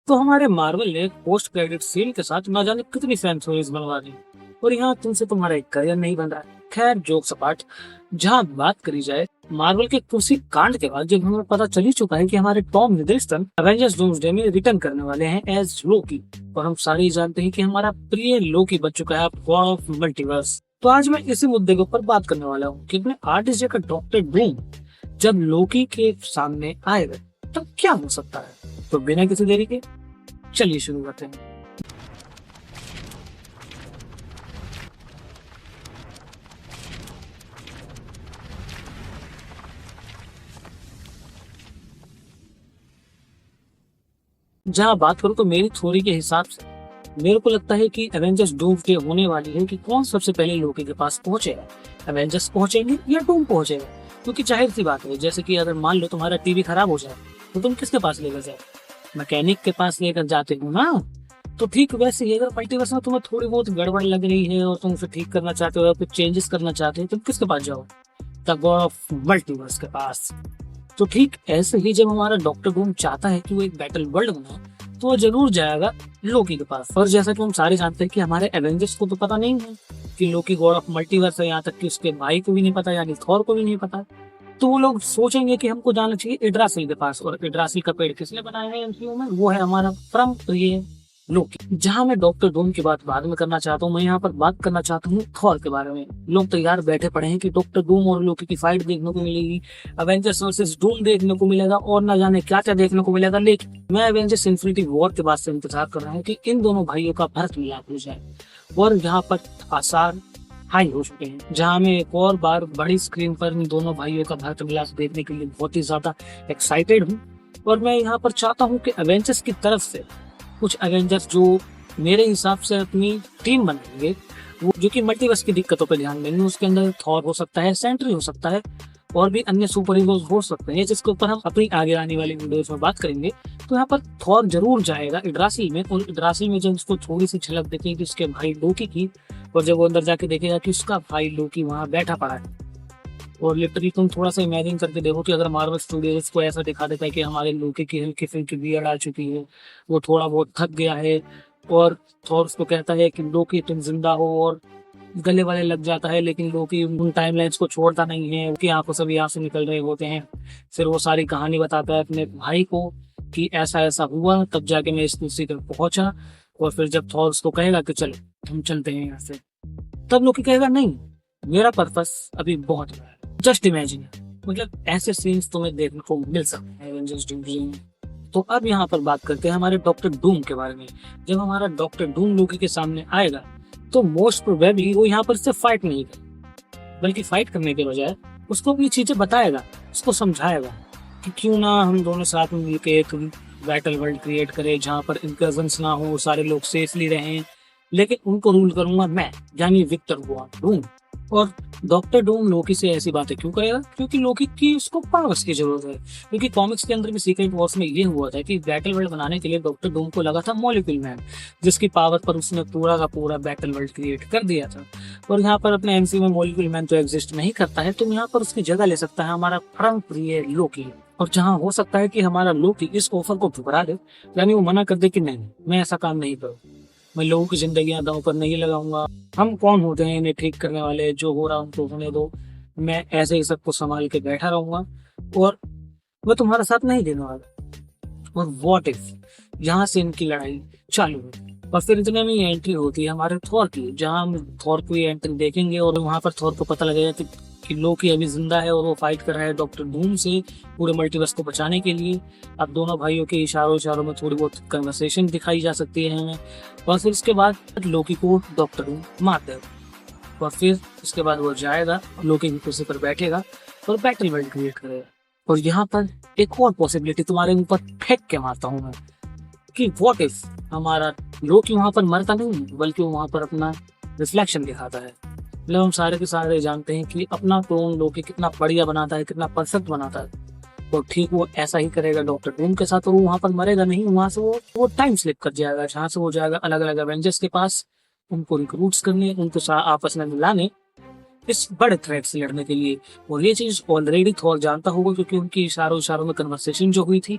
तो हमारे मार्वल ने पोस्ट क्रेडिट सीन के साथ ना जाने कितनी फैन स्टोरीज बनवा दी और यहाँ तुमसे तुम्हारा एक करियर नहीं बन रहा है। खैर जोक्स अपार्ट, जहाँ बात करी जाए मार्वल के कुर्सी कांड के बाद जब हमें पता चल ही चुका है कि हमारे टॉम हिडलस्टन एवेंजर्स डूम्सडे में रिटर्न करने वाले हैं एज लोकी, और हम सारे ही जानते हैं कि हमारा प्रिय लोकी बन चुका है गॉड ऑफ मल्टीवर्स। तो आज मैं इसी मुद्दे के ऊपर बात करने वाला हूँ कि अपने आर्टिस्ट का डॉक्टर डूम जब लोकी के सामने आएगा तब क्या हो सकता है। तो बिना किसी देरी के चलिए शुरू करते हैं। जहाँ बात करूँ तो मेरी थ्योरी के हिसाब से मेरे को लगता है कि एवेंजर्स डूम्सडे होने वाली है कि कौन सबसे पहले लोकी के पास पहुंचेगा, एवेंजर्स पहुंचेंगे या डूम पहुंचेगा। क्योंकि जाहिर सी बात है, जैसे कि अगर मान लो तुम्हारा टीवी खराब हो जाए तो तुम किसके पास लेकर जाओ, मैकेनिक के पास लेकर जाते हो ना। तो ठीक वैसे ही अगर मल्टीवर्स में तुम्हें थोड़ी बहुत गड़बड़ लग रही है और तुम उसे ठीक करना चाहते हो या कुछ चेंजेस करना चाहते हो, तुम किसके पास जाओ, द गॉड ऑफ मल्टीवर्स के पास। तो ठीक ऐसे ही जब हमारा डॉक्टर डूम चाहता है कि वो एक बैटल वर्ल्ड बनाए तो वो जरूर जाएगा लोकी के पास। और जैसा कि हम सारे जानते हैं कि हमारे एवेंजर्स को तो पता नहीं है कि लोकी गॉड ऑफ मल्टीवर्स है, यहाँ तक कि उसके भाई को भी नहीं पता, यानी थॉर को भी नहीं पता। तो वो लोग सोचेंगे कि हमको जाना चाहिए इड्रासिल के पास, और इड्रासिल का पेड़ किसने बनाया है एमसीयू में, वो है हमारा परम प्रिय लोकी। जहां मैं डॉक्टर डूम की बात बाद में करना चाहता हूँ, मैं यहाँ पर बात करना चाहता हूँ थॉर के बारे में। लोग तैयार बैठे पड़े हैं कि डॉक्टर डूम और लोकी की फाइट देखने को मिलेगी, एवेंजर्स वर्सेस डूम देखने को मिलेगा और ना जाने क्या क्या देखने को मिलेगा। लेकिन मैं एवेंजर्स इन्फिनिटी वॉर के बाद से इंतजार कर रहा हूँ कि इन दोनों भाइयों का भरत मिलाप हो जाए, और यहाँ पर आसार हाई हो चुके हैं। जहां मैं एक और बार बड़ी स्क्रीन पर इन दोनों भाइयों का भरत मिलाप देखने के लिए बहुत ही ज्यादा एक्साइटेड हूँ। और मैं यहाँ पर चाहता हूँ कि एवेंजर्स की तरफ से कुछ एवेंजर्स जो मेरे हिसाब से अपनी टीम बनाएंगे, वो जो कि मल्टीवर्स की दिक्कतों पर ध्यान देंगे। उसके अंदर थॉर हो सकता है, सेंट्री हो सकता है, और भी अन्य सुपर हीरोज हो सकते हैं, जिसके ऊपर हम अपनी आगे आने वाली वीडियोस में बात करेंगे। तो यहाँ पर थॉर जरूर जाएगा इड्रासिल में, और इड्रासिल में जब उसको थोड़ी सी झलक दिखेगी उसके भाई लोकी की, और जब वो अंदर जाके देखेगा कि उसका भाई लोकी वहां बैठा पड़ा है, और लिटरली तुम थोड़ा सा इमेजिन करके देखो कि अगर मार्वल स्टूडियोज को ऐसा दिखा देता है कि हमारे लोकी की हल्की फुल्की बियर्ड आ चुकी है, वो थोड़ा बहुत थक गया है, और थॉर उसको कहता है कि लोकी तुम जिंदा हो, और गले वाले लग जाता है, लेकिन लोकी उन टाइमलाइंस को छोड़ता नहीं है, उनकी आंखों से भी आंसू निकल रहे होते हैं। फिर वो सारी कहानी बताता है अपने भाई को कि ऐसा ऐसा हुआ, तब जाके मैं इस दूसरी तक पहुंचा। और फिर जब थॉर उसको कहेगा कि चलो हम चलते हैं यहाँ से, तब लोकी कहेगा नहीं, मेरा पर्पस अभी बहुत बड़ा है। जस्ट इमेजिन, मतलब ऐसे सीन्स तुम्हें देखने को मिल सकते हैं एवेंजर्स डूम्सडे में। तो अब यहाँ पर बात करते हैं हमारे डॉक्टर डूम के बारे में। जब हमारा डॉक्टर डूम लोकी के सामने आएगा तो मोस्ट प्रोबेबली वो यहाँ पर सिर्फ फाइट नहीं करेगा, बल्कि फाइट करने के बजाय उसको अपनी चीजें बताएगा, उसको समझाएगा कि क्यों ना हम दोनों साथ में मिलकर एक बैटल वर्ल्ड क्रिएट करें जहाँ पर इनकजन्स ना हो, सारे लोग सेफली रहें, लेकिन उनको रूल करूंगा मैं, यानी विक्टर गॉड डूम। और डॉक्टर डूम लोकी से ऐसी बातें क्यों करेगा, क्योंकि लोकी की उसको पावर्स की जरूरत है। क्योंकि कॉमिक्स के अंदर भी सीक्रेट वॉर्स में ये हुआ था कि बैटल वर्ल्ड बनाने के लिए डॉक्टर डूम को लगा था मॉलिक्यूल मैन, जिसकी पावर पर उसने पूरा का पूरा बैटल वर्ल्ड क्रिएट कर दिया था। और यहाँ पर अपने एमसीयू में मॉलिक्यूल मैन तो एग्जिस्ट नहीं करता है, तो यहाँ पर उसकी जगह ले सकता है हमारा परम प्रिय लोकी। और जहाँ हो सकता है कि हमारा लोकी इस ऑफर को ठुकरा दे, यानी वो मना कर दे कि नहीं, मैं ऐसा काम नहीं करूँ, मैं लोगों की जिंदगियां दांव पर नहीं लगाऊंगा। हम कौन होते हैं इन्हें ठीक करने वाले, जो हो रहा उनको होने दो, मैं ऐसे ही सबको संभाल के बैठा रहूंगा और मैं तुम्हारा साथ नहीं देने वाला। और व्हाट इफ यहाँ से इनकी लड़ाई चालू हुई, और फिर इतने में एंट्री होती है हमारे थॉर की, जहाँ हम थॉर की एंट्री देखेंगे और वहां पर थॉर को पता लगेगा कि लोकी अभी जिंदा है और वो फाइट कर रहा है डॉक्टर डूम से पूरे मल्टीवर्स को बचाने के लिए। अब दोनों भाइयों के इशारों में थोड़ी बहुत कन्वर्सेशन दिखाई जा सकती है हमें, और फिर उसके बाद लोकी को डॉक्टर डूम मार देगा, और फिर उसके बाद वो जाएगा लोकी की कुर्सी पर बैठेगा और बैटल वर्ल्ड क्रिएट करेगा। और यहाँ पर एक और पॉसिबिलिटी तुम्हारे ऊपर फेंक के मारता हूँ मैं कि व्हाट इफ हमारा लोकी वहां पर मरता नहीं, बल्कि वो वहां पर अपना रिफ्लेक्शन दिखाता है। मतलब हम सारे के सारे जानते हैं कि अपना क्लोन लोकी कितना बढ़िया बनाता है, कितना परफेक्ट बनाता है, तो ठीक वो ऐसा ही करेगा डॉक्टर डूम के साथ। और वो वहां पर मरेगा नहीं, वहां से वो टाइम स्लिप कर जाएगा, जहां से वो जाएगा अलग अलग एवेंजर्स के पास, उनको रिक्रूट्स करने, उनको आपस में मिलाने इस बड़े थ्रेट से लड़ने के लिए। और ये चीज ऑलरेडी थॉर जानता होगा, क्योंकि उनकी इशारों में कन्वर्सेशन जो हुई थी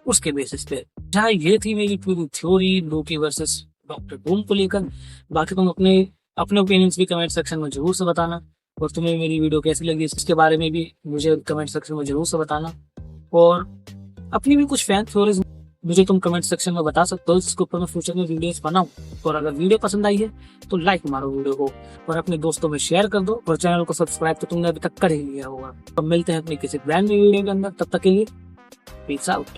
उसके बेसिस पे। जहाँ ये थी मेरी पूरी थ्योरी लोकी वर्सेस डॉक्टर डूम को लेकर। बाकी तुम अपने अपने ओपिनियंस भी कमेंट सेक्शन में जरूर से बताना, और तुम्हें मेरी वीडियो कैसी लगी इसके बारे में भी मुझे कमेंट सेक्शन में जरूर से बताना। और अपनी भी कुछ फैन थ्योरीज मुझे तुम कमेंट सेक्शन में बता सकते हो, जिसके ऊपर मैं फ्यूचर में वीडियोस बनाऊं। और अगर वीडियो पसंद आई है तो लाइक मारो वीडियो को, और अपने दोस्तों में शेयर कर दो, और चैनल को सब्सक्राइब तो तुमने अभी तक कर ही लिया होगा। तो मिलते हैं अपनी किसी ब्रांड न्यू वीडियो के अंदर, तब तक के लिए पीस आउट।